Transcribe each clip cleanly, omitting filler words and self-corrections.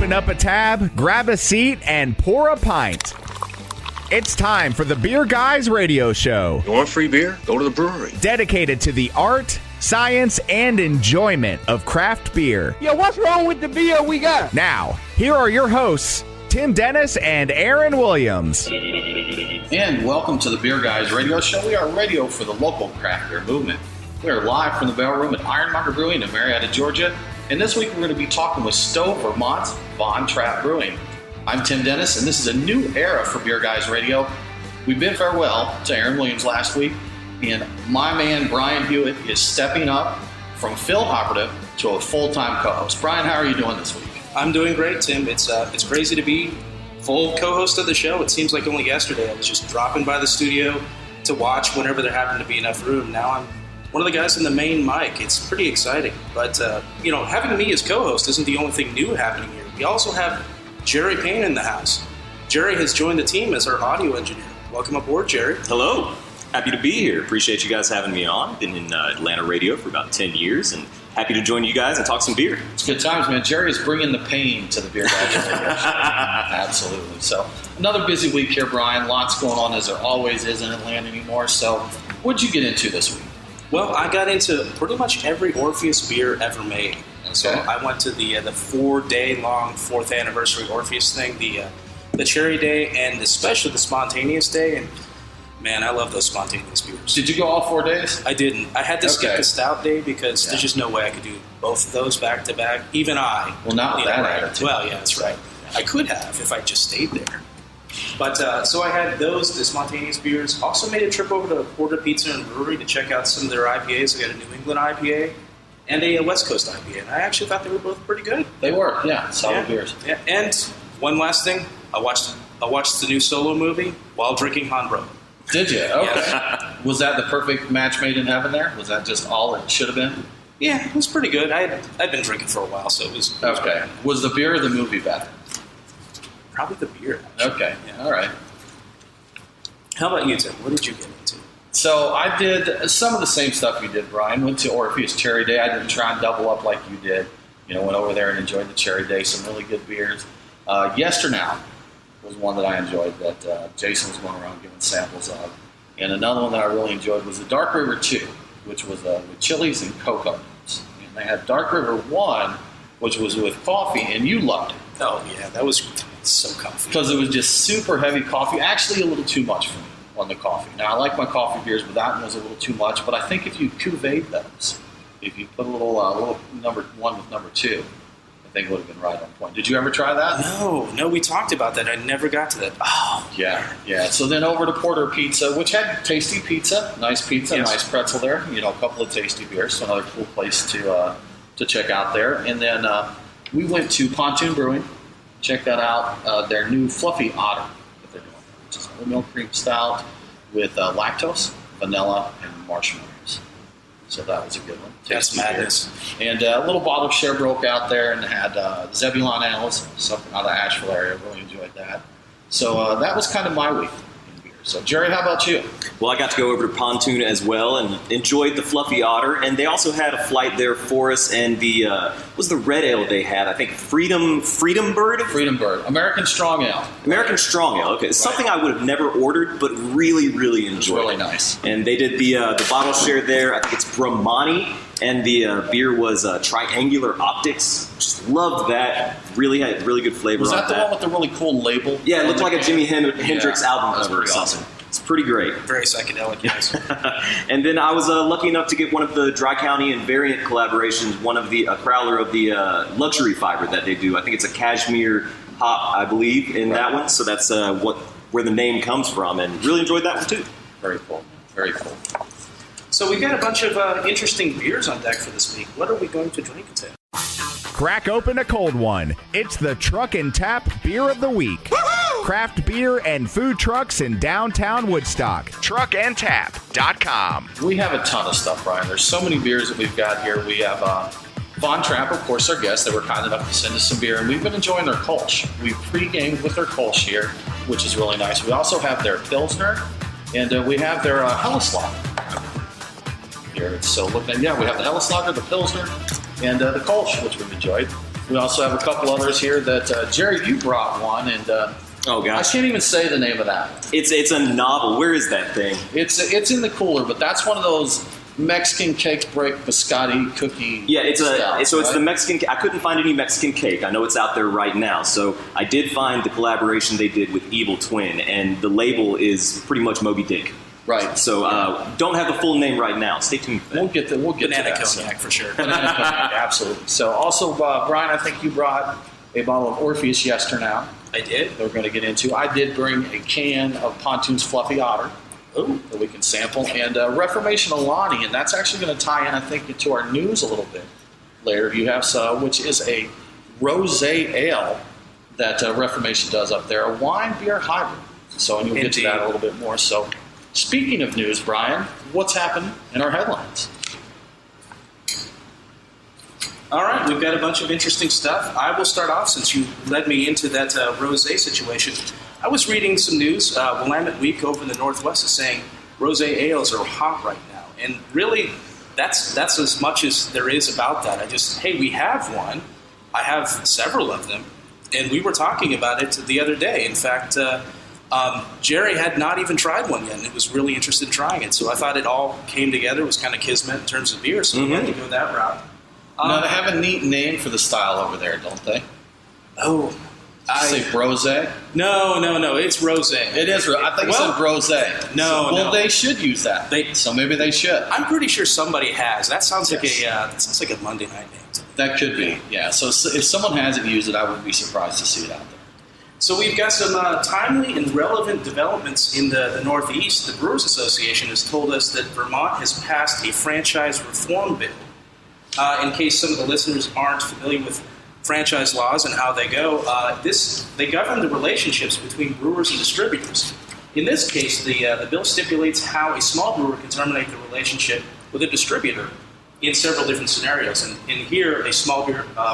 Open up a tab, grab a seat, and pour a pint. It's time for the Beer Guys Radio Show. You want free beer? Go to the brewery. Dedicated to the art, science, and enjoyment of craft beer. Yo, what's wrong with the beer we got? Now, here are your hosts, Tim Dennis and Aaron Williams. And welcome to the Beer Guys Radio Show. We are radio for the local craft beer movement. We are live from the Bell Room at Ironmonger Brewing in Marietta, Georgia. And this week we're going to be talking with Stowe, Vermont, von Trapp Brewing. I'm Tim Dennis, and this is a new era for Beer Guys Radio. We bid farewell to Aaron Williams last week, and my man Brian Hewitt is stepping up from field operative to a full-time co-host. Brian, how are you doing this week? I'm doing great, Tim. It's crazy to be full co-host of the show. It seems like only yesterday I was just dropping by the studio to watch whenever there happened to be enough room. Now I'm one of the guys in the main mic. It's pretty exciting. But, having me as co-host isn't the only thing new happening here. We also have Jerry Payne in the house. Jerry has joined the team as our audio engineer. Welcome aboard, Jerry. Hello. Happy to be here. Appreciate you guys having me on. Been in Atlanta radio for about 10 years and happy to join you guys and talk some beer. It's good times, man. Jerry is bringing the pain to the Beer Guys Radio Show. Absolutely. So another busy week here, Brian. Lots going on as there always is in Atlanta anymore. So what'd you get into this week? Well, I got into pretty much every Orpheus beer ever made. And so I went to the 4-day-long 4th anniversary Orpheus thing, the Cherry Day, and especially the Spontaneous Day. And man, I love those spontaneous beers. Did you go all 4 days? I didn't. I had to skip the Stout Day because there's just no way I could do both of those back to back. Even I. Well, not with that attitude. Well, yeah, that's right. I could have if I just stayed there. But so I had the spontaneous beers. Also made a trip over to Porter Pizza and Brewery to check out some of their IPAs. I got a New England IPA and a West Coast IPA. And I actually thought they were both pretty good. They were, yeah. Solid beers. Yeah. And one last thing. I watched the new Solo movie while drinking Hanbro. Did you? Okay. Yes. Was that the perfect match made in heaven there? Was that just all it should have been? Yeah, it was pretty good. I'd been drinking for a while, so it was okay. Was the beer or the movie better? Probably the beer. Actually. Okay. Yeah. All right. How about you, Tim? What did you get into? So I did some of the same stuff you did, Brian. Went to Orpheus Cherry Day. I didn't try and double up like you did. Went over there and enjoyed the Cherry Day. Some really good beers. Yesternow was one that I enjoyed that Jason was going around giving samples of. And another one that I really enjoyed was the Dark River 2, which was with chilies and cocoa nuts. And they had Dark River 1, which was with coffee, and you loved it. Oh, yeah, that was so comfy. Because it was just super heavy coffee. Actually, a little too much for me on the coffee. Now, I like my coffee beers, but that one was a little too much. But I think if you cuvee those, if you put a little number 1 with number 2, I think it would have been right on point. Did you ever try that? No, we talked about that. I never got to that. Oh. Yeah. So then over to Porter Pizza, which had tasty pizza, nice pizza, yes. Nice pretzel there. A couple of tasty beers. So another cool place to check out there. And then we went to Pontoon Brewing. Check that out. Their new Fluffy Otter that they're doing, which is a milk cream stout with lactose, vanilla, and marshmallows. So that was a good one. That's madness. And a little bottle of Sherbrooke out there, and had Zebulon Ales, something out of the Asheville area. Really enjoyed that. So that was kind of my week in beer. So Jerry, how about you? Well, I got to go over to Pontoon as well and enjoyed the Fluffy Otter. And they also had a flight there for us, and what was the red ale they had? I think Freedom Bird? Freedom Bird. American Strong Ale. American Strong Ale, okay. Right. Something I would have never ordered, but really, really enjoyed. It's really nice. And they did the bottle share there. I think it's Brahmani, and the beer was Triangular Optics. Just loved that. Really had really good flavor on that. Was that the one with the really cool label? Yeah, it looked like a Jimi Hendrix album cover or something. Awesome. It's pretty great. Very psychedelic, yes. And then I was lucky enough to get one of the Dry County and Variant collaborations, one of the crowler of the luxury fiber that they do. I think it's a cashmere hop, I believe, in that one. So that's where the name comes from, and really enjoyed that one too. Very cool. Very cool. So we've got a bunch of interesting beers on deck for this week. What are we going to drink today? Crack open a cold one. It's the Truck and Tap Beer of the Week. Woo-hoo! Craft beer and food trucks in downtown Woodstock. Truckandtap.com. We have a ton of stuff, Brian. There's so many beers that we've got here. We have Von Trapp, of course, our guest. They were kind enough to send us some beer, and we've been enjoying their Kolsch. We pre-gamed with their Kolsch here, which is really nice. We also have their Pilsner, and we have their Helleslager here. So looking at, we have the Helleslager, the Pilsner, and the Kolsch, which we've enjoyed. We also have a couple others here that, Jerry, you brought one, and Oh I gosh, can't even say the name of that. it's a novel. Where is that thing? It's in the cooler, but that's one of those Mexican cake break biscotti cookie. Yeah, it's stouts, it's the right? Mexican. I couldn't find any Mexican cake. I know it's out there right now. So I did find the collaboration they did with Evil Twin, and the label is pretty much Moby Dick. Right. So don't have the full name right now. Stay tuned for that. We'll get Banana to that. cognac for sure. Banana cognac, absolutely. So also, Brian, I think you brought a bottle of Orpheus yesterday. I did. That we're going to get into. I did bring a can of Pontoon's Fluffy Otter that we can sample, and Reformation Alani, and that's actually going to tie in, I think, into our news a little bit later. You have which is a rosé ale that Reformation does up there, a wine beer hybrid. So, and you'll get to that a little bit more. So, speaking of news, Brian, what's happened in our headlines? All right, we've got a bunch of interesting stuff. I will start off since you led me into that rosé situation. I was reading some news. Willamette Week over in the Northwest is saying rosé ales are hot right now, and really, that's as much as there is about that. Hey, we have one. I have several of them, and we were talking about it the other day. In fact, Jerry had not even tried one yet, and was really interested in trying it. So I thought it all came together. It was kind of kismet in terms of beer, so we had to go that route. Now, they have a neat name for the style over there, don't they? Oh, Say brosé? No, it's rosé. It is. I think it said brosé. No. They should use that. So maybe they should. I'm pretty sure somebody has. That sounds like a Monday night name. That could be. Yeah. So if someone hasn't used it, I wouldn't be surprised to see it out there. So we've got some timely and relevant developments in the Northeast. The Brewers Association has told us that Vermont has passed a franchise reform bill. In case some of the listeners aren't familiar with franchise laws and how they go, they govern the relationships between brewers and distributors. In this case, the bill stipulates how a small brewer can terminate the relationship with a distributor in several different scenarios. And here, a small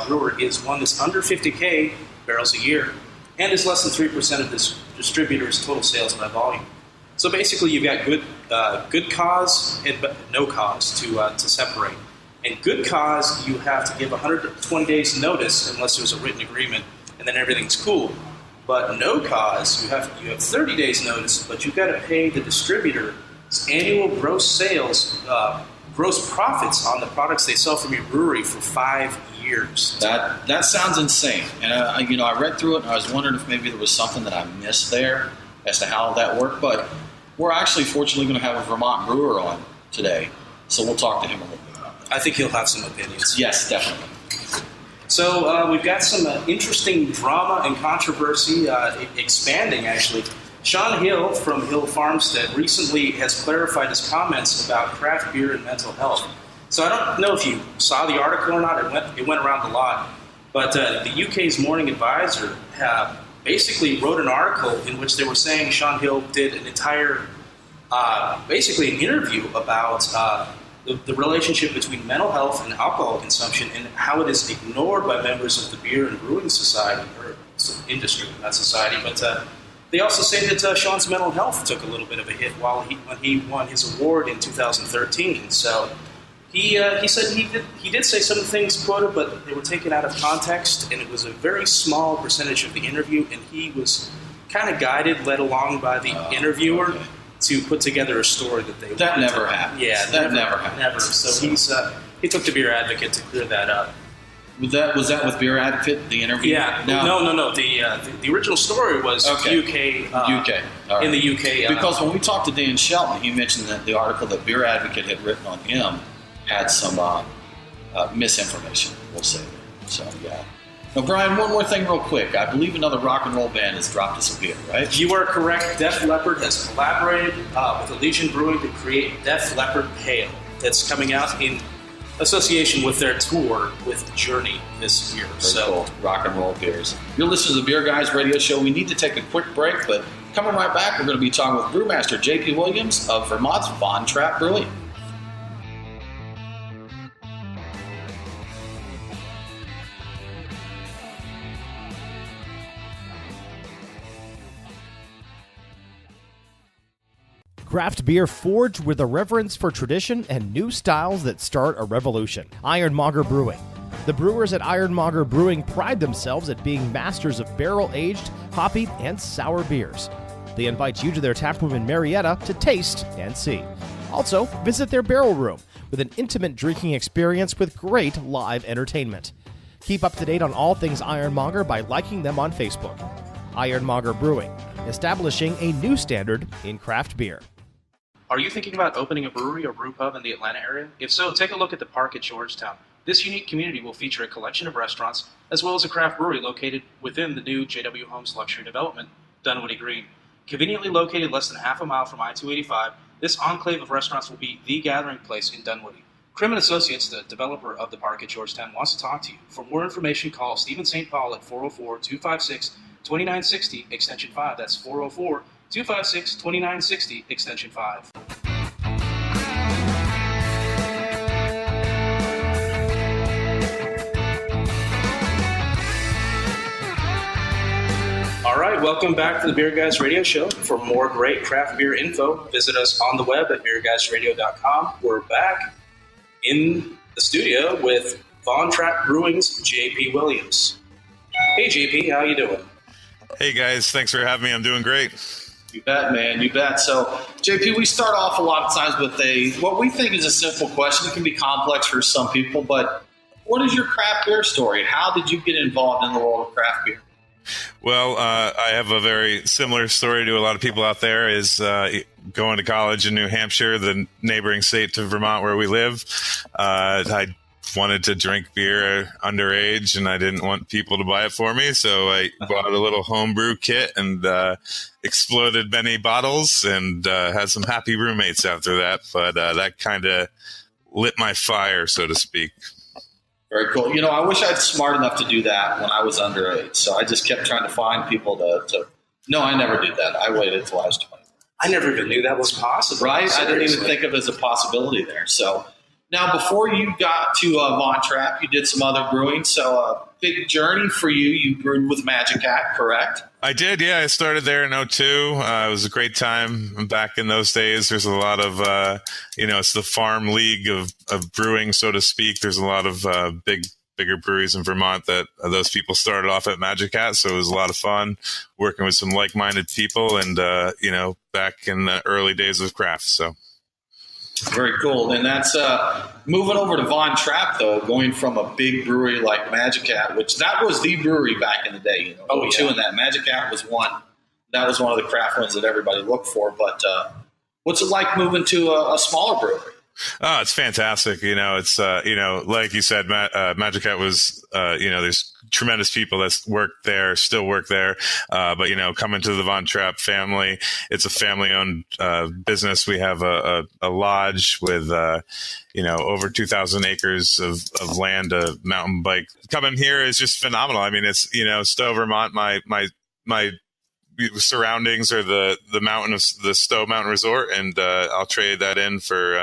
brewer is one that's under 50K barrels a year and is less than 3% of this distributor's total sales by volume. So basically, you've got good cause and no cause to separate. In good cause, you have to give 120 days notice unless there's a written agreement, and then everything's cool. But no cause, you have 30 days notice, but you've got to pay the distributor annual gross sales, gross profits on the products they sell from your brewery for 5 years. That sounds insane. And I read through it, and I was wondering if maybe there was something that I missed there as to how that worked. But we're actually fortunately going to have a Vermont brewer on today, so we'll talk to him a little bit. I think he'll have some opinions. Yes, definitely. So we've got some interesting drama and controversy expanding, actually. Sean Hill from Hill Farmstead recently has clarified his comments about craft beer and mental health. So I don't know if you saw the article or not. It went around a lot. But the UK's Morning Advisor basically wrote an article in which they were saying Sean Hill did an entire, basically an interview about the relationship between mental health and alcohol consumption and how it is ignored by members of the beer and brewing society, or industry, not society. But they also say that Sean's mental health took a little bit of a hit when he won his award in 2013. So he said he did say some things quoted, but they were taken out of context, and it was a very small percentage of the interview, and he was kind of guided, led along by the interviewer. Okay. To put together a story that never happened. Yeah, that never happened. Never. So he took to Beer Advocate to clear that up. Was that with Beer Advocate, the interview? Yeah. No. The original story was UK. UK. Right. In the UK. Because when we talked to Dan Shelton, he mentioned that the article that Beer Advocate had written on him had some misinformation, we'll say. So, yeah. Now, Brian, one more thing real quick. I believe another rock and roll band has dropped us a beer, right? You are correct. Def Leppard has collaborated with Elysian Brewing to create Def Leppard Pale. That's coming out in association with their tour with Journey this year. Very cool. Rock and roll beers. You're listening to the Beer Guys Radio Show. We need to take a quick break, but coming right back, we're going to be talking with Brewmaster JP Williams of Vermont's von Trapp Brewing. Craft beer forged with a reverence for tradition and new styles that start a revolution. Ironmonger Brewing. The brewers at Ironmonger Brewing pride themselves at being masters of barrel-aged, hoppy, and sour beers. They invite you to their taproom in Marietta to taste and see. Also, visit their barrel room with an intimate drinking experience with great live entertainment. Keep up to date on all things Ironmonger by liking them on Facebook. Ironmonger Brewing, establishing a new standard in craft beer. Are you thinking about opening a brewery or brew pub in the Atlanta area? If so, take a look at the Park at Georgetown. This unique community will feature a collection of restaurants as well as a craft brewery located within the new JW Homes luxury development, Dunwoody Green. Conveniently located less than half a mile from I-285, this enclave of restaurants will be the gathering place in Dunwoody. Crim & Associates, the developer of the Park at Georgetown, wants to talk to you. For more information, call Stephen St. Paul at 404-256-2960, extension 5. That's 404-256-2960, extension 5. All right, welcome back to the Beer Guys Radio Show. For more great craft beer info, visit us on the web at beerguysradio.com. We're back in the studio with Von Trapp Brewing's JP Williams. Hey, JP, how you doing? Hey, guys. Thanks for having me. I'm doing great. You bet, man. You bet. So, JP, we start off a lot of times with what we think is a simple question. It can be complex for some people, but what is your craft beer story? How did you get involved in the world of craft beer? Well, I have a very similar story to a lot of people out there. Is going to college in New Hampshire, the neighboring state to Vermont where we live. I wanted to drink beer underage, and I didn't want people to buy it for me, so I bought a little homebrew kit and exploded many bottles and had some happy roommates after that. But that kind of lit my fire, so to speak. Very cool. I wish I was smart enough to do that when I was underage. So I just kept trying to find people to. No, I never did that. I waited until I was 20. I never even knew that was possible. Right? I didn't even think of it as a possibility there. So now, before you got to Von Trapp, you did some other brewing. So big journey for you. You brewed with Magic Hat, correct? I did, yeah. I started there in 2002. It was a great time back in those days. There's a lot of, it's the farm league of brewing, so to speak. There's a lot of bigger breweries in Vermont that those people started off at Magic Hat. So it was a lot of fun working with some like-minded people and, back in the early days of craft. So. Very cool. And that's moving over to Von Trapp, though, going from a big brewery like Magic Hat, which that was the brewery back in the day. And that Magic Hat was one. That was one of the craft ones that everybody looked for. But what's it like moving to a smaller brewery? Oh, it's fantastic. It's, like you said, Magic Hat was, there's tremendous people that still work there. But, coming to the Von Trapp family, it's a family-owned business. We have a lodge with, over 2,000 acres of land, a mountain bike. Coming here is just phenomenal. I mean, it's, Stowe, Vermont, my surroundings are the mountain of the Stowe Mountain Resort, and I'll trade that in for,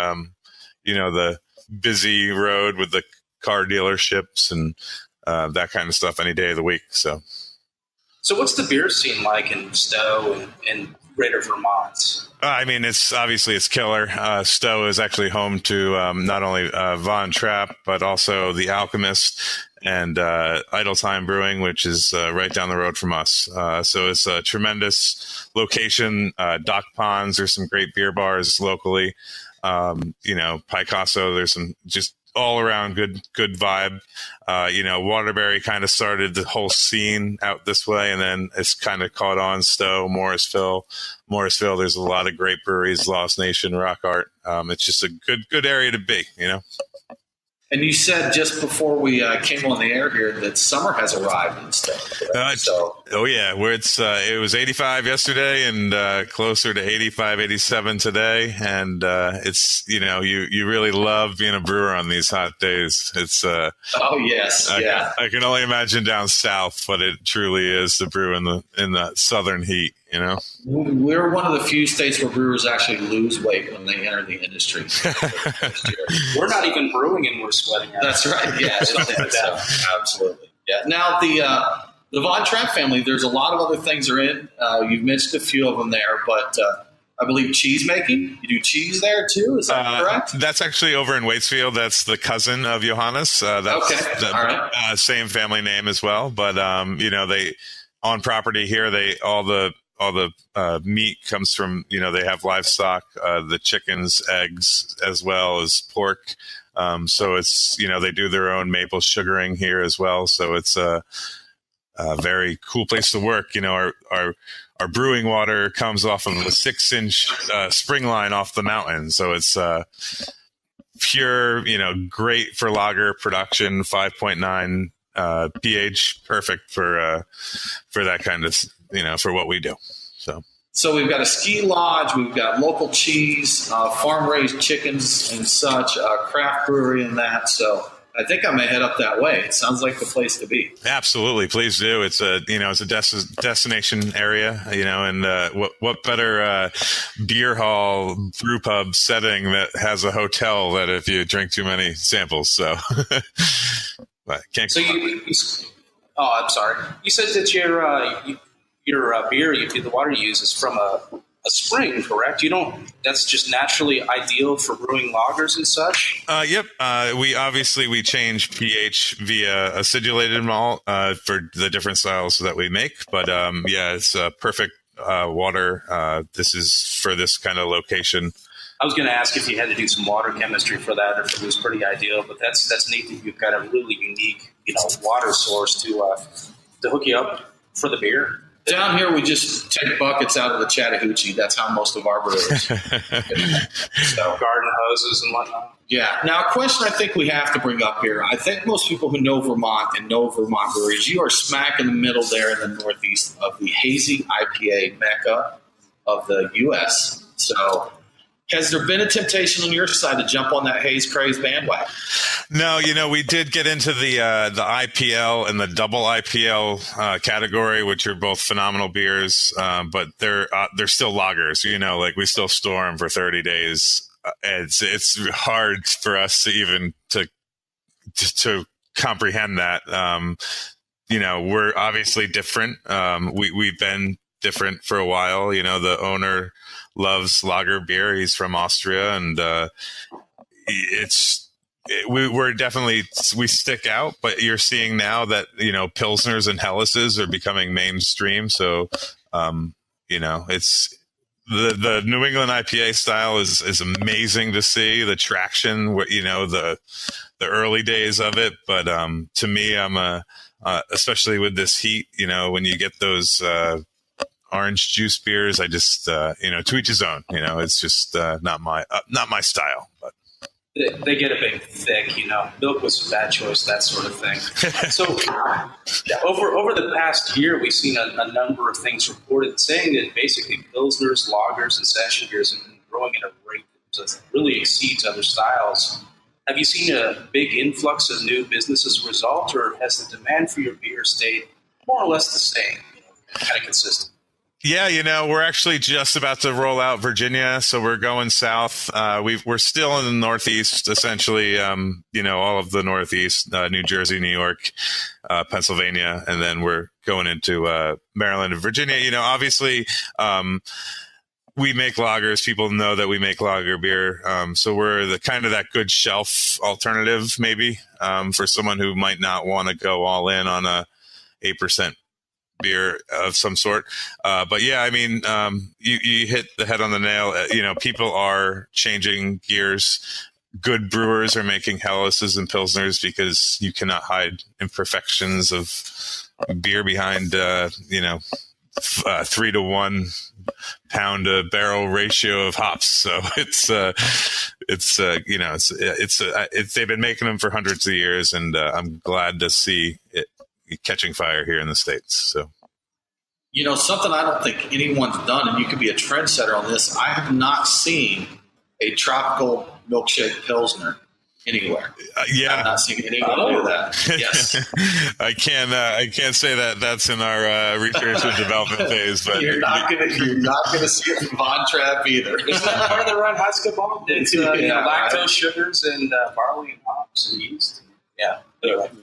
the busy road with the car dealerships and that kind of stuff any day of the week. So what's the beer scene like in Stowe and greater Vermont? I mean, it's killer. Stowe is actually home to not only Von Trapp, but also The Alchemist and Idle Time Brewing, which is right down the road from us. So it's a tremendous location. Dock Ponds, there's some great beer bars locally. Picasso, there's some just all around good vibe. Waterbury kind of started the whole scene out this way, and then it's kind of caught on. Stowe, Morrisville, there's a lot of great breweries, Lost Nation, Rock Art. It's just a good area to be, And you said just before we came on the air here that summer has arrived and stuff. Oh yeah, where it was 85 yesterday and closer to 85, 87 today, and it's you really love being a brewer on these hot days. It's oh yes, I can only imagine down south what it truly is to brew in the southern heat. We're one of the few states where brewers actually lose weight when they enter the industry. We're not even brewing and we're sweating out. That's right. Yeah, absolutely. Yeah. Now the Von Trapp family, there's a lot of other things are in. You've mentioned a few of them there, but I believe, cheese making. You do cheese there too. Is that correct? That's actually over in Waitsfield. That's the cousin of Johannes. That's okay. All right. Same family name as well. But they on property here. All the meat comes from, they have livestock, the chickens, eggs, as well as pork. So it's, they do their own maple sugaring here as well. So it's a very cool place to work. Our brewing water comes off of a 6-inch spring line off the mountain. So it's pure, great for lager production, 5.9 pH, perfect for that kind of, for what we do. So we've got a ski lodge, we've got local cheese, farm-raised chickens and such, craft brewery and that. So I think I may head up that way. It sounds like the place to be. Absolutely, please do. It's a destination area, and what better beer hall brew pub setting that has a hotel that if you drink too many samples. So, but can't. So I'm sorry. You said that your beer, the water you use is from a spring, correct? That's just naturally ideal for brewing lagers and such? Yep. We change pH via acidulated malt for the different styles that we make. But it's perfect water. This is for this kind of location. I was going to ask if you had to do some water chemistry for that, or if it was pretty ideal. But that's neat that you've got a really unique, water source to hook you up for the beer. Down here, we just take buckets out of the Chattahoochee. That's how most of our brewers. So garden hoses and whatnot. Yeah. Now, a question I think we have to bring up here. I think most people who know Vermont and know Vermont breweries, you are smack in the middle there in the northeast of the hazy IPA mecca of the U.S. So has there been a temptation on your side to jump on that haze craze bandwagon? No, we did get into the IPL and the Double IPL category, which are both phenomenal beers, but they're still lagers. We still store them for 30 days. It's hard for us to even to comprehend that. We're obviously different. We've been different for a while. The owner loves lager beer. He's from Austria, and we stick out, but you're seeing now that, Pilsners and Helleses are becoming mainstream. So, it's the New England IPA style is amazing to see the traction, the early days of it. But, to me, I'm especially with this heat, when you get those, orange juice beers, I just, to each his own, it's just, not my style, but. They get a bit thick, milk was a bad choice, that sort of thing. So over the past year, we've seen a number of things reported saying that basically Pilsners, lagers, and session beers have been growing at a rate that really exceeds other styles. Have you seen a big influx of new business as a result, or has the demand for your beer stayed more or less the same, kind of consistent? Yeah, we're actually just about to roll out Virginia, so we're going south. We're still in the Northeast, essentially, all of the Northeast, New Jersey, New York, Pennsylvania, and then we're going into Maryland and Virginia. Obviously, we make lagers. People know that we make lager beer, so we're the kind of that good shelf alternative, maybe, for someone who might not want to go all in on a 8% beer of some sort. But yeah, you hit the head on the nail. People are changing gears. Good brewers are making Helleses and Pilsners because you cannot hide imperfections of beer behind, 3 to 1 pound a barrel ratio of hops. So they've been making them for hundreds of years, and I'm glad to see it catching fire here in the States. So, something I don't think anyone's done, and you could be a trendsetter on this. I have not seen a tropical milkshake Pilsner anywhere. I've not seen anyone do that. Yes. I can't say that that's in our research and development phase, but you're not gonna see it from Von Trapp either. Isn't that part of the run Haskell? It's lactose, sugars, and barley and hops and yeast. Yeah.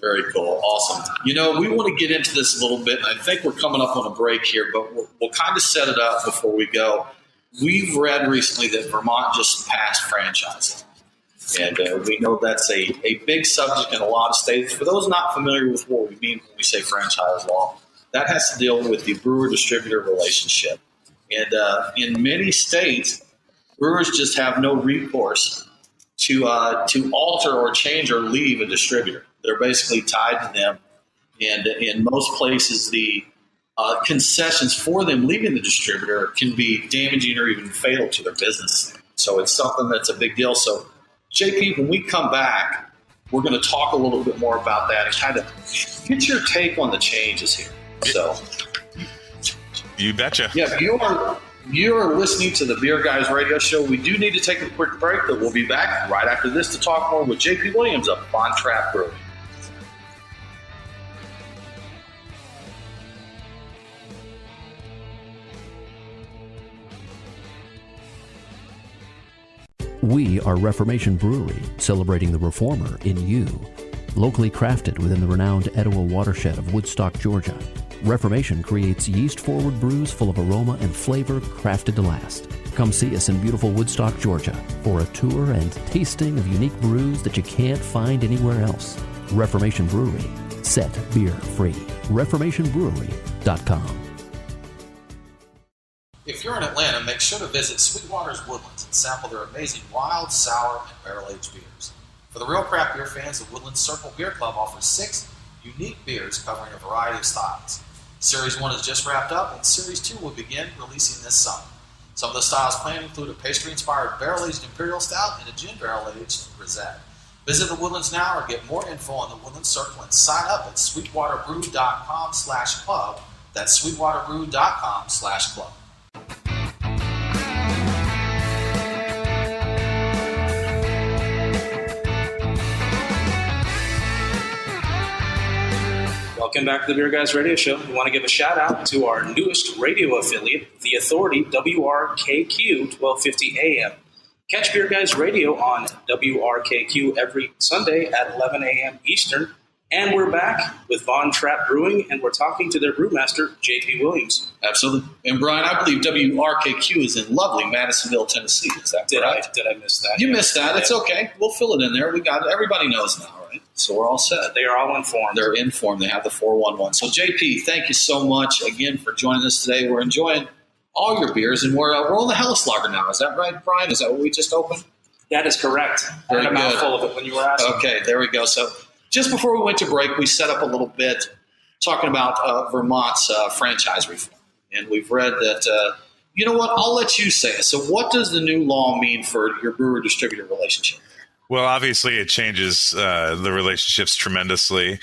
Very cool. Awesome. We want to get into this a little bit, and I think we're coming up on a break here, but we'll kind of set it up before we go. we've read recently that Vermont just passed franchising. And we know that's a big subject in a lot of states. For those not familiar with what we mean when we say franchise law, that has to deal with the brewer-distributor relationship. And in many states, brewers just have no recourse to alter or change or leave a distributor. They're basically tied to them. And in most places, the concessions for them leaving the distributor can be damaging or even fatal to their business. So it's something that's a big deal. So, JP, when we come back, we're going to talk a little bit more about that and kind of get your take on the changes here. So, you betcha. Yeah, you are listening to the Beer Guys Radio Show. We do need to take a quick break, but we'll be back right after this to talk more with JP Williams of Trapp Brewing. We are Reformation Brewery, celebrating the reformer in you. Locally crafted within the renowned Etowah watershed of Woodstock, Georgia, Reformation creates yeast-forward brews full of aroma and flavor crafted to last. Come see us in beautiful Woodstock, Georgia, for a tour and tasting of unique brews that you can't find anywhere else. Reformation Brewery, set beer free. ReformationBrewery.com. If you're in Atlanta, make sure to visit Sweetwater's Woodlands and sample their amazing wild, sour, and barrel-aged beers. For the real craft beer fans, the Woodlands Circle Beer Club offers 6 unique beers covering a variety of styles. Series 1 is just wrapped up, and Series 2 will begin releasing this summer. Some of the styles planned include a pastry-inspired barrel-aged Imperial Stout and a gin barrel-aged Rosette. Visit the Woodlands now or get more info on the Woodlands Circle and sign up at sweetwaterbrew.com/club. That's sweetwaterbrew.com/club. Welcome back to the Beer Guys Radio Show. We want to give a shout out to our newest radio affiliate, The Authority, WRKQ 1250 AM. Catch Beer Guys Radio on WRKQ every Sunday at 11 a.m. Eastern. And we're back with Trapp Brewing, and we're talking to their brewmaster, JP Williams. Absolutely. And Brian, I believe WRKQ is in lovely Madisonville, Tennessee. Is that correct? Did I miss that? You missed that. It's okay. We'll fill it in there. We got it. Everybody knows now, right? So we're all set. They are all informed. They're informed. They have the 411. So JP, thank you so much again for joining us today. We're enjoying all your beers, and we're on the Helles Lager now. Is that right, Brian? Is that what we just opened? That is correct. Very I had a good. mouthful of it when you were asking. Okay, there we go. So just before we went to break, we set up a little bit talking about Vermont's franchise reform. And we've read that, you know what, I'll let you say it. So what does the new law mean for your brewer-distributor relationship? Well, obviously, it changes the relationships tremendously.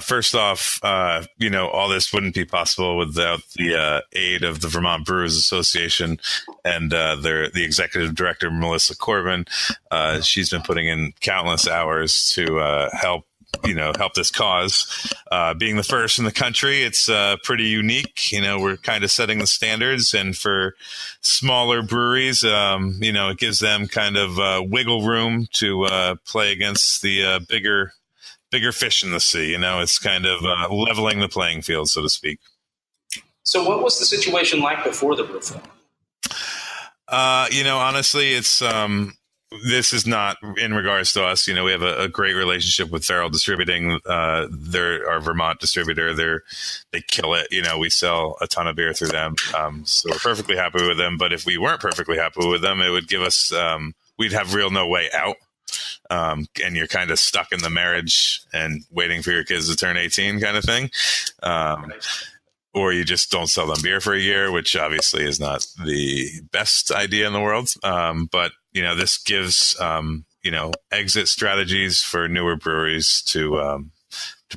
First off, all this wouldn't be possible without the aid of the Vermont Brewers Association and the executive director, Melissa Corbin. She's been putting in countless hours to help this cause. Being the first in the country, it's pretty unique. We're kind of setting the standards, and for smaller breweries, it gives them kind of wiggle room to play against the bigger fish in the sea. It's kind of leveling the playing field, so to speak. So what was the situation like before the reform? Honestly, it's this is not in regards to us. We have a great relationship with Feral Distributing. They're our Vermont distributor. They kill it. We sell a ton of beer through them. So we're perfectly happy with them. But if we weren't perfectly happy with them, it would give us, we'd have no way out. And you're kind of stuck in the marriage and waiting for your kids to turn 18 kind of thing. Or you just don't sell them beer for a year, which obviously is not the best idea in the world. But this gives, exit strategies for newer breweries to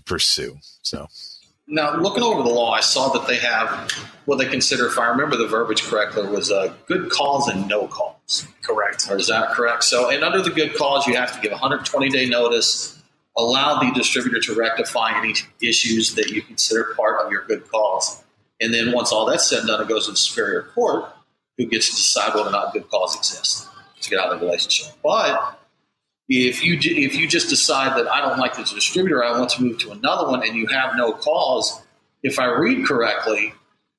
pursue. So now, looking over the law, I saw that they have what they consider, if I remember the verbiage correctly, was good calls and no calls. Correct. Or is that correct? So, and under the good calls, you have to give 120-day notice, allow the distributor to rectify any issues that you consider part of your good calls. And then once all that's said and done, it goes to the Superior Court, who gets to decide whether or not good calls exist to get out of the relationship. But if you just decide that I don't like this distributor, I want to move to another one, and you have no cause, if I read correctly,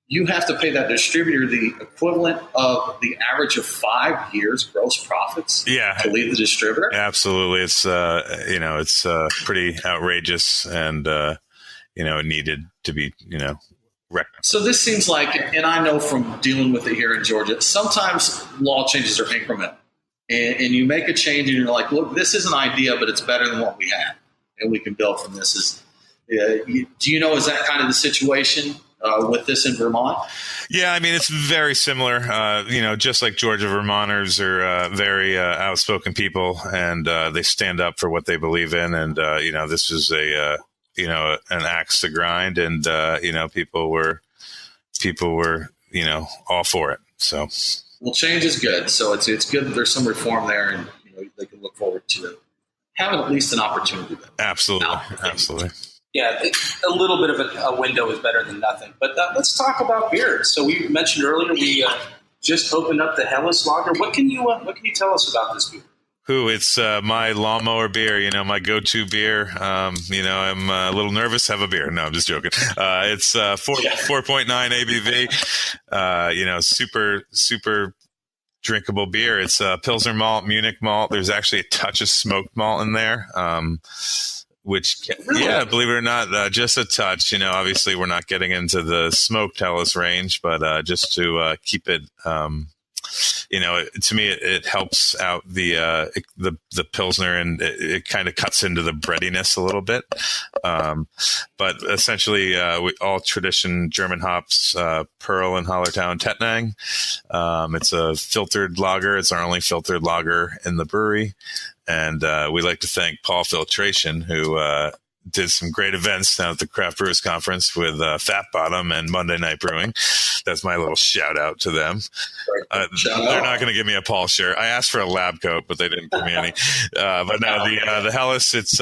you have to pay that distributor the equivalent of the average of 5 years gross profits to leave the distributor. Absolutely. It's, it's pretty outrageous, and, it needed to be, So this seems like, and I know from dealing with it here in Georgia, sometimes law changes are incremental. And you make a change and you're like, look, this is an idea, but it's better than what we had. And we can build from this. Do you know, is that kind of the situation with this in Vermont? Yeah, I mean, it's very similar. Just like Georgia, Vermonters are very outspoken people, and they stand up for what they believe in. And, this is an axe to grind, and, people were, all for it. So. Well, change is good. So it's good that there's some reform there, and they can look forward to having at least an opportunity. Absolutely. Yeah, a little bit of a window is better than nothing. But let's talk about beer. So we mentioned earlier we just opened up the Helles Lager. What can you tell us about this beer? It's my lawnmower beer, my go-to beer. I'm a little nervous. Have a beer. No, I'm just joking. It's 4.9 ABV, super drinkable beer. It's Pilsner malt, Munich malt. There's actually a touch of smoked malt in there, believe it or not, just a touch. Obviously we're not getting into the smoked Helles range, but just to keep it to me, it helps out the Pilsner, and it kind of cuts into the breadiness a little bit. But essentially, all tradition German hops, Pearl and Hallertau Tettnang. It's a filtered lager. It's our only filtered lager in the brewery. And we'd like to thank Paul Filtration, who did some great events down at the Craft Brewers Conference with Fat Bottom and Monday Night Brewing. That's my little shout out to them. They're not going to give me a Paul shirt. I asked for a lab coat, but they didn't give me any. But no, the Helles, it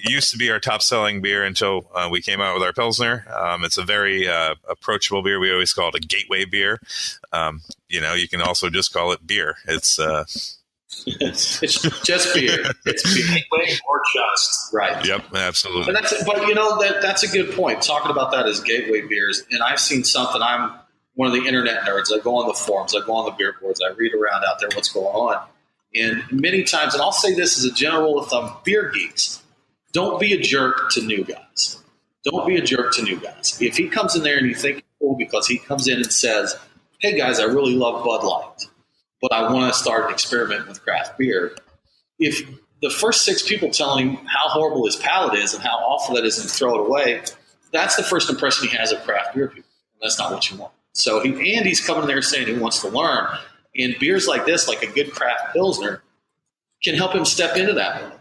used to be our top selling beer until we came out with our Pilsner. It's a very approachable beer. We always call it a gateway beer. You can also just call it beer. It's just beer. It's beer or just right. Yep, absolutely. But that's a good point. Talking about that as gateway beers, and I've seen something. I'm one of the internet nerds. I go on the forums. I go on the beer boards. I read around out there what's going on. And many times, and I'll say this as a general rule of thumb: beer geeks, don't be a jerk to new guys. Don't be a jerk to new guys. If he comes in there and you think it's cool because he comes in and says, "Hey guys, I really love Bud Light, but I want to start an experiment with craft beer." If the first 6 people telling him how horrible his palate is and how awful that is and throw it away, that's the first impression he has of craft beer people. That's not what you want. So he's coming there saying he wants to learn. And beers like this, like a good craft Pilsner, can help him step into that world.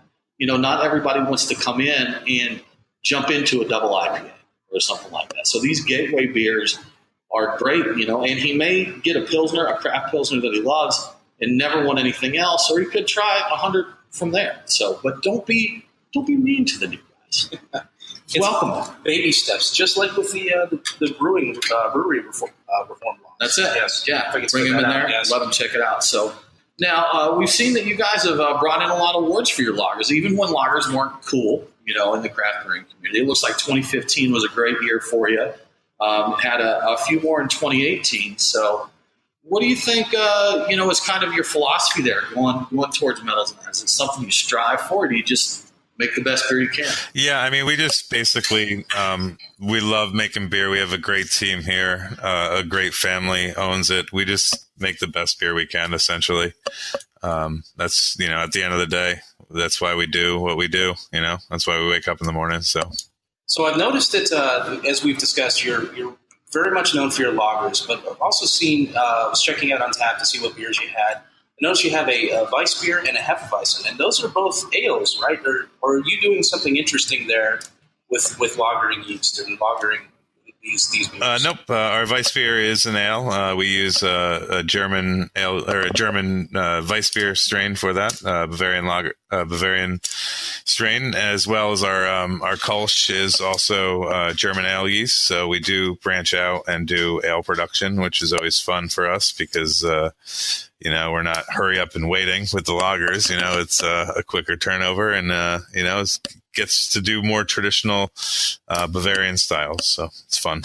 Not everybody wants to come in and jump into a double IPA or something like that. So these gateway beers are great, and he may get a Pilsner, a craft Pilsner that he loves, and never want anything else, or he could try 100 from there. So, but don't be mean to the new guys. It's welcome. Baby steps, just like with the brewery reform law. That's it. Yes. Yeah. Bring him in there. Yes. Let him check it out. So now we've seen that you guys have brought in a lot of awards for your lagers, even when lagers weren't cool, in the craft brewing community. It looks like 2015 was a great year for you. Had a few more in 2018. So what do you think, is kind of your philosophy there going towards medals? Is it something you strive for, or do you just make the best beer you can? Yeah, I mean, we just basically, we love making beer. We have a great team here. A great family owns it. We just make the best beer we can, essentially. That's, at the end of the day, that's why we do what we do. That's why we wake up in the morning. So I've noticed that, as we've discussed, you're very much known for your lagers, but I've also seen, was checking out Untappd to see what beers you had. I noticed you have a Weiss beer and a Hefeweizen, and those are both ales, right? Or are you doing something interesting there with lagering yeast and lagering these beers? Nope. Our Weiss beer is an ale. We use a German ale or a German Weiss beer strain for that, Bavarian strain, as well as our Kolsch is also German ale yeast. So we do branch out and do ale production, which is always fun for us because we're not hurry up and waiting with the lagers. It's a quicker turnover, and it gets to do more traditional Bavarian styles. So it's fun.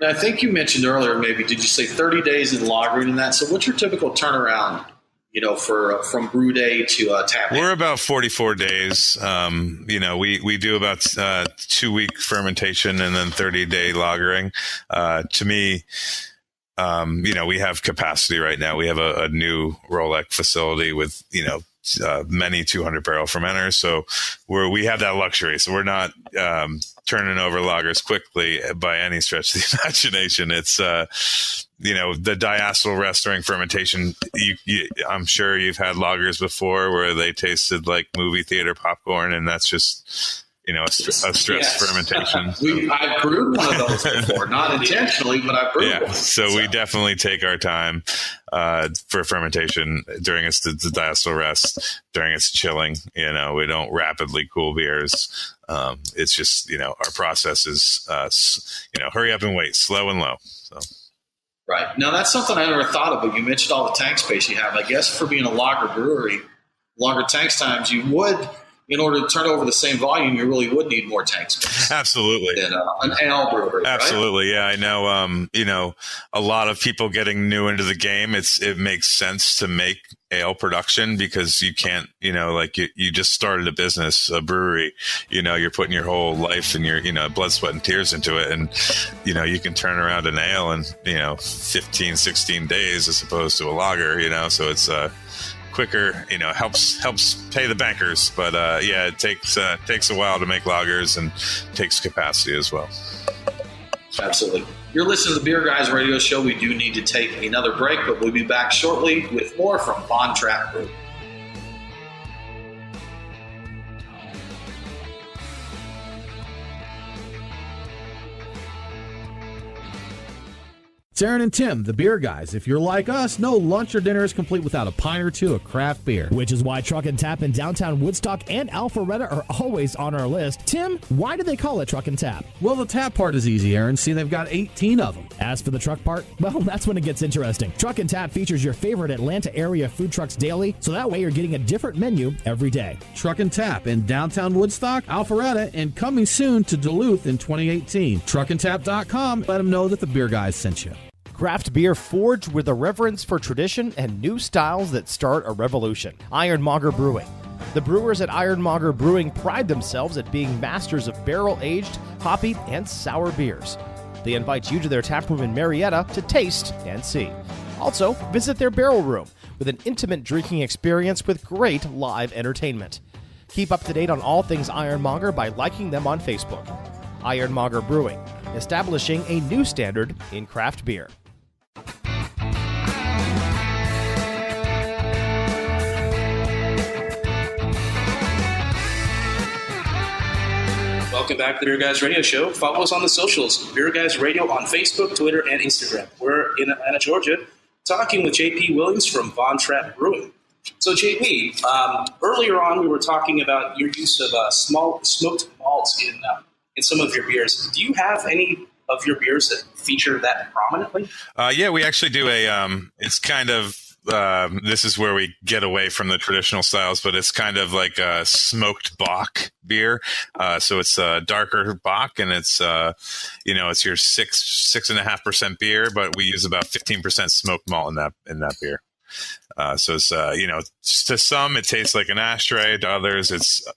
Now, I think you mentioned earlier, maybe, did you say 30 days in lagering and that? So what's your typical turnaround, for from brew day to tap? We're about 44 days. We do about 2-week fermentation and then 30-day lagering. To me, we have capacity right now. We have a new Rolex facility with, many 200-barrel fermenters. So we have that luxury. So we're not turning over lagers quickly by any stretch of the imagination. It's, the diacetyl rest during fermentation. I'm sure you've had lagers before where they tasted like movie theater popcorn, and that's just... a stress fermentation. I've brewed one of those before, not intentionally, but I've brewed one. So we definitely take our time for fermentation during its the diacetyl rest, during its chilling. We don't rapidly cool beers. It's just, our process is, hurry up and wait, slow and low. So. Right. Now, that's something I never thought of, but you mentioned all the tank space you have. I guess for being a lager brewery, longer tank times, you would... in order to turn over the same volume, you really would need more tank space. Absolutely. Than an ale brewery. Absolutely. Right? Yeah, I know. A lot of people getting new into the game. It makes sense to make ale production because you can't, you just started a business, a brewery. You're putting your whole life and your, blood, sweat, and tears into it, and you can turn around an ale in 15, 16 days as opposed to a lager. So it's quicker, helps pay the bankers, but it takes a while to make lagers and takes capacity as well. Absolutely. You're listening to the Beer Guys Radio Show. We do need to take another break, but we'll be back shortly with more from Trapp Brewing. It's Aaron and Tim, the Beer Guys. If you're like us, no lunch or dinner is complete without a pint or two of craft beer. Which is why Truck and Tap in downtown Woodstock and Alpharetta are always on our list. Tim, why do they call it Truck and Tap? Well, the tap part is easy, Aaron. See, they've got 18 of them. As for the truck part, well, that's when it gets interesting. Truck and Tap features your favorite Atlanta area food trucks daily, so that way you're getting a different menu every day. Truck and Tap in downtown Woodstock, Alpharetta, and coming soon to Duluth in 2018. Truckandtap.com. Let them know that the Beer Guys sent you. Craft beer forged with a reverence for tradition and new styles that start a revolution. Ironmonger Brewing. The brewers at Ironmonger Brewing pride themselves at being masters of barrel-aged, hoppy, and sour beers. They invite you to their taproom in Marietta to taste and see. Also, visit their barrel room with an intimate drinking experience with great live entertainment. Keep up to date on all things Ironmonger by liking them on Facebook. Ironmonger Brewing, establishing a new standard in craft beer. Welcome back to the Beer Guys Radio Show. Follow us on the socials, Beer Guys Radio on Facebook, Twitter, and Instagram. We're in Atlanta, Georgia, talking with JP Williams from Trapp Brewing. So, JP, earlier on we were talking about your use of smoked malts in some of your beers. Do you have any of your beers that feature that prominently? Yeah, we actually do it's kind of, this is where we get away from the traditional styles, but it's kind of like a smoked Bock beer. So it's a darker Bock, and it's, it's your 6.5% beer, but we use about 15% smoked malt in that beer. So it's, to some it tastes like an ashtray, to others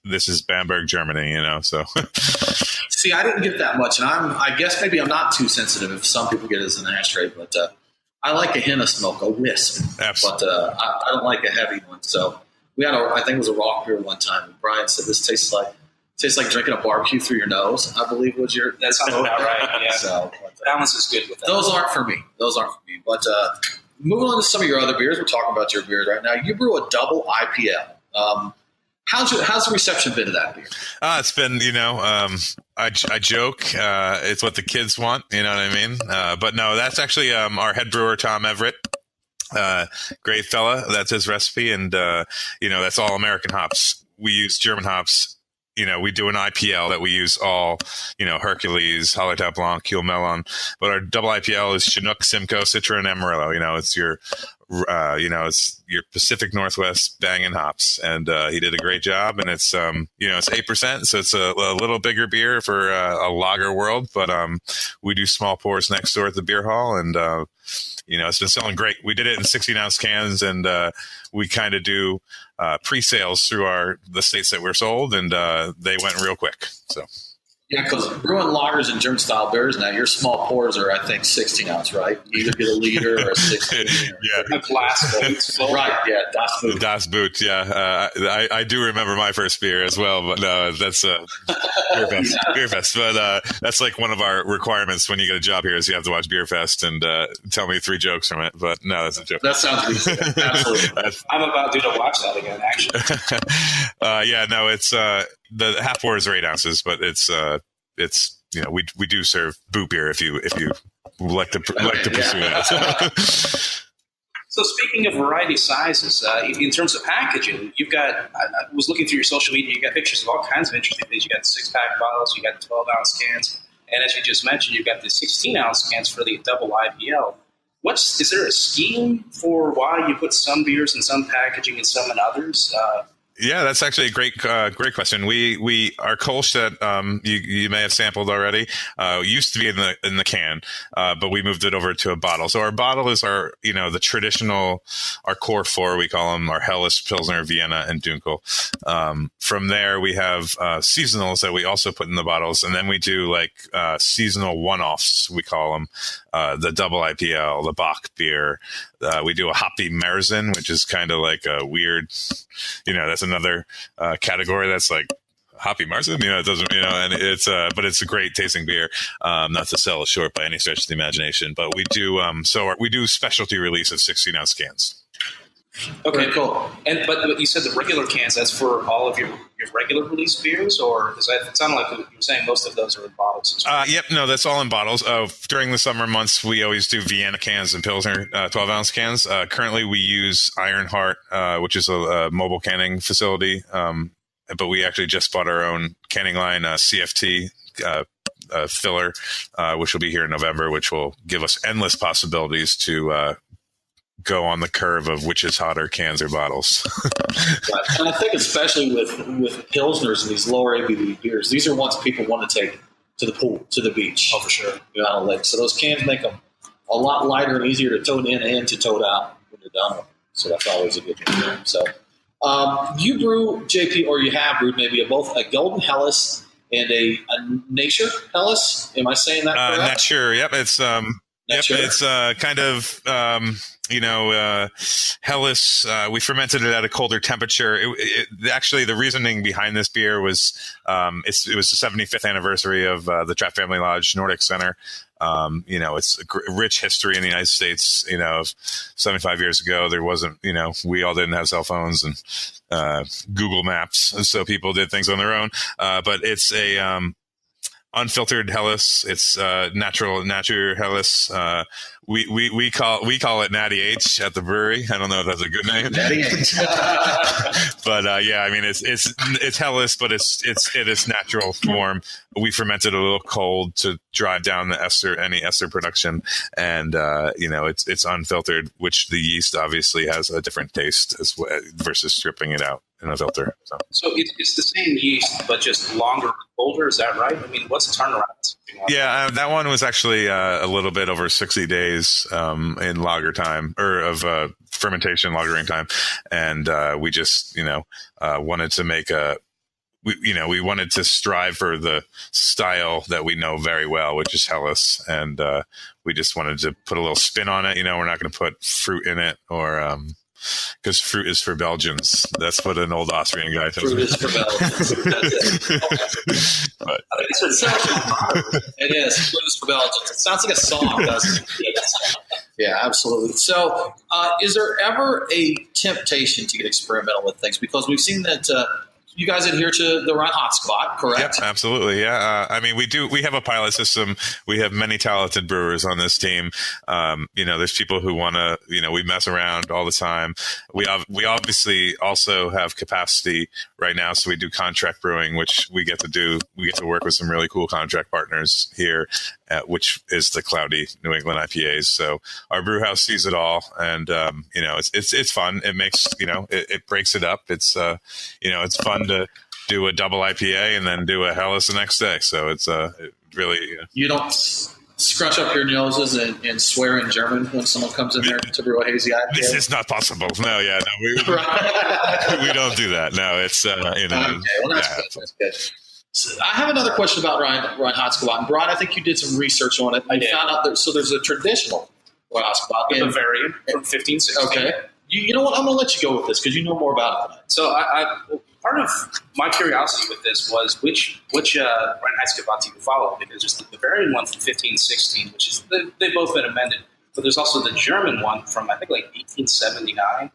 this is Bamberg, Germany, so. See, I didn't get that much, and I guess maybe I'm not too sensitive if some people get it as an ashtray, but I like a hint of smoke, a wisp. Absolutely. But I don't like a heavy one. So we had I think it was a rock beer one time, and Brian said this tastes like drinking a barbecue through your nose, I believe was your. That sounds about right. Yeah. So balance is good with that. Those aren't for me. But moving on to some of your other beers, we're talking about your beers right now. You brew a double IPA. How's the reception been to that beer? It's been, I joke, it's what the kids want, you know what I mean? But no, that's actually our head brewer, Tom Everett. Great fella. That's his recipe. And, that's all American hops. We use German hops. We do an IPL that we use all, Hercules, Hallertau Blanc, Kiel Melon. But our double IPL is Chinook, Simcoe, Citra, and Amarillo. It's your it's your Pacific Northwest banging hops, and he did a great job. And it's it's 8%, so it's a little bigger beer for a lager world. But we do small pours next door at the beer hall, and it's been selling great. We did it in 16-ounce cans, and we kind of do pre-sales through the states that we're sold, and they went real quick. So. Yeah, because brewing lagers and German-style beers now, your small pours are, I think, 16-ounce, right? You either get a liter or a 16. Yeah. A glass boots. Right, yeah, Das Boot. Das Boot, yeah. I do remember my first beer as well, but no, that's Beer Fest. But that's like one of our requirements when you get a job here is you have to watch Beer Fest and tell me 3 jokes from it. But no, that's a joke. That sounds reasonable. Absolutely. I'm about due to watch that again, actually. It's the half pours are 8 ounces, but it's we do serve boot beer if you like to pursue that. So speaking of variety sizes, in terms of packaging, you've got, I was looking through your social media, you got pictures of all kinds of interesting things. You got 6-pack bottles, you got 12-ounce cans, and as you just mentioned, you've got the 16-ounce cans for the Double IPA. Is there a scheme for why you put some beers in some packaging and some in others? Yeah, that's actually a great question. Our Kolsch that you may have sampled already used to be in the can, but we moved it over to a bottle. So our bottle is our the traditional, our core 4, we call them, our Helles, Pilsner, Vienna, and Dunkel. From there we have seasonals that we also put in the bottles, and then we do seasonal one-offs, we call them, the Double IPL, the Bach beer. We do a hoppy Märzen, which is kind of like a weird, that's another category that's like hoppy Märzen. It doesn't, and it's, but it's a great tasting beer. Not to sell it short by any stretch of the imagination, but we do, we do specialty release of 16-ounce cans. Okay, cool. But you said the regular cans, that's for all of your regular release beers, or does that sound like you were saying most of those are in bottles? Yep, no, that's all in bottles. During the summer months, we always do Vienna cans and Pilsner 12-ounce cans. Currently, we use Ironheart, which is a mobile canning facility, but we actually just bought our own canning line, CFT filler, which will be here in November, which will give us endless possibilities to go on the curve of which is hotter, cans or bottles. Right. And I think especially with Pilsners and these lower ABV beers, these are ones people want to take to the pool, to the beach. Oh, for sure. On a lake. So those cans make them a lot lighter and easier to tote in and to tote out when you're done with them. So that's always a good thing. So you brew, JP, or you have brewed maybe both a Golden Helles and a Nature Helles. Am I saying that correct? Nature, yep. It's it's kind of Helles. We fermented it at a colder temperature. Actually, the reasoning behind this beer was it was the 75th anniversary of the Trapp Family Lodge Nordic Center. It's a rich history in the United States. 75 years ago, there wasn't, we all didn't have cell phones and Google Maps, and so people did things on their own. But it's a unfiltered Helles. It's natural Helles. We call it Natty H at the brewery. I don't know if that's a good name. Natty H. But it's Helles, but it is natural form. We fermented a little cold to drive down any ester production, and it's unfiltered, which the yeast obviously has a different taste as well versus stripping it out in a filter. So it's the same yeast, but just longer and colder. Is that right? I mean, what's the turnaround? Yeah, that one was actually a little bit over 60 days in lager time, or of fermentation lagering time, and we just wanted to make we wanted to strive for the style that we know very well, which is Helles, and we just wanted to put a little spin on it. We're not going to put fruit in it, or because fruit is for Belgians. That's what an old Austrian guy tells me. Fruit is for Belgians. But, it is. Fruit is for Belgians. It sounds like a song, doesn't it? Yeah, absolutely. So is there ever a temptation to get experimental with things? Because we've seen that you guys adhere to the right hotspot, correct? Yep, absolutely. Yeah. We have a pilot system. We have many talented brewers on this team. There's people who want to, we mess around all the time. We obviously also have capacity right now. So we do contract brewing, which we get to do. We get to work with some really cool contract partners here. which is the cloudy New England IPAs. So our brew house sees it all, and it's fun. It makes it breaks it up. It's it's fun to do a double IPA and then do a Helles the next day. So it's it really you don't scrunch up your noses and swear in German when someone comes in there to brew a hazy IPA. This is not possible. No, we don't do that. No, it's Okay, well that's good. That's good. So I have another question about Reinheitsgebot. And Brian, I think you did some research on it. I found out there's a traditional Reinheitsgebot. Bavarian from 1516. Okay. You know what? I'm going to let you go with this because you know more about it than I do. So part of my curiosity with this was which Reinheitsgebot do you follow? Because there's the Bavarian one from 1516, which is they've both been amended, but there's also the German one from I think like 1879,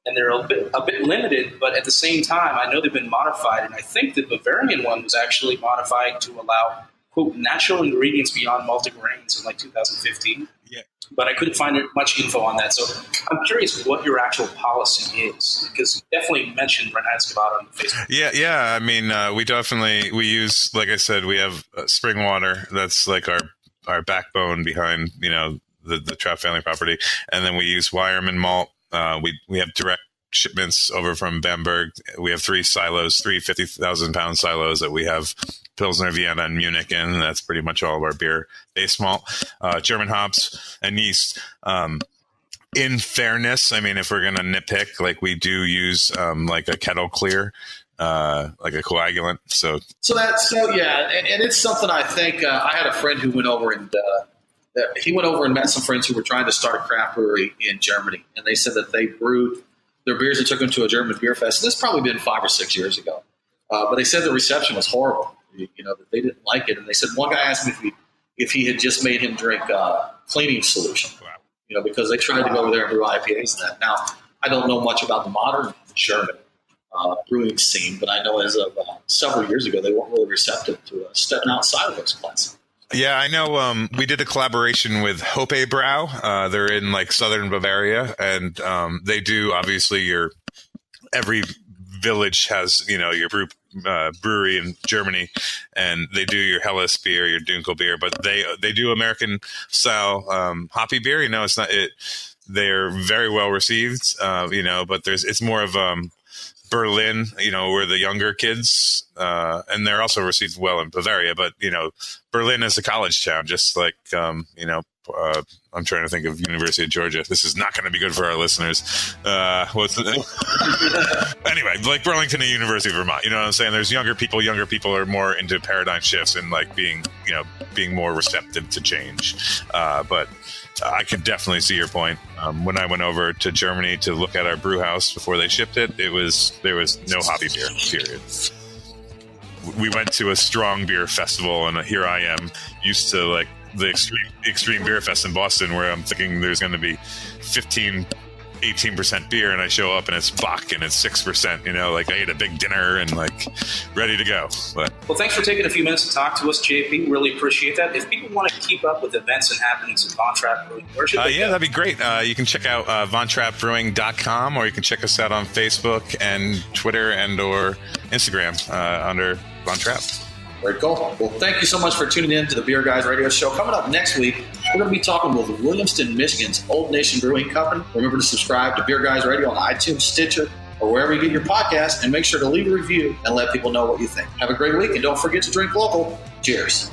and they're a bit limited, but at the same time, I know they've been modified, and I think the Bavarian one was actually modified to allow quote natural ingredients beyond malted grains in like 2015. Yeah. But I couldn't find much info on that. So I'm curious what your actual policy is, because you definitely mentioned Reinheitsgebot on Facebook. Yeah. I mean, we use, like I said, we have spring water. That's like our backbone behind, the Trapp family property. And then we use Weyermann malt. We have direct shipments over from Bamberg. We have 3 silos, 3 50,000-pound silos that we have Pilsner, Vienna, and Munich in. That's pretty much all of our beer base malt, German hops, and yeast. In fairness, I mean, if we're going to nitpick, like we do use like a kettle clear, like a coagulant. So yeah, and it's something I think I had a friend who went over and met some friends who were trying to start a craft brewery in Germany, and they said that they brewed their beers and took them to a German beer fest. And this has probably been 5 or 6 years ago, but they said the reception was horrible. That they didn't like it, and they said one guy asked me if he had just made him drink cleaning solution. Wow. Because they tried to go over there and brew IPAs and that. Now I don't know much about the modern German brewing scene, but I know as of several years ago they weren't really receptive to stepping outside of those classes. Yeah, I know. We did a collaboration with Homebrew. They're in like southern Bavaria, and they do obviously every village has your brewery in Germany, and they do your Helles beer, your Dunkel beer, but they do American style hoppy beer. It's not it. They're very well received. But it's more of Berlin, where the younger kids, and they're also received well in Bavaria, but Berlin is a college town, just like I'm trying to think of University of Georgia. This is not going to be good for our listeners. What's the name? Anyway, like Burlington and University of Vermont. You know what I'm saying? There's younger people. Younger people are more into paradigm shifts and like being more receptive to change. But I could definitely see your point. When I went over to Germany to look at our brew house before they shipped it, there was no hobby beer, period. We went to a strong beer festival, and here I am used to like the extreme beer fest in Boston, where I'm thinking there's going to be 18% beer, and I show up and it's Bach and it's 6%, like I ate a big dinner and like ready to go. But well, thanks for taking a few minutes to talk to us, JP. Really appreciate that. If people want to keep up with events and happenings at Von Trapp Brewing, where should they go? That'd be great. You can check out vontrappbrewing.com, or you can check us out on Facebook and Twitter and or Instagram under Von Trapp. Very cool. Well, thank you so much for tuning in to the Beer Guys Radio Show. Coming up next week, we're going to be talking with Williamston, Michigan's Old Nation Brewing Company. Remember to subscribe to Beer Guys Radio on iTunes, Stitcher, or wherever you get your podcast, and make sure to leave a review and let people know what you think. Have a great week, and don't forget to drink local. Cheers.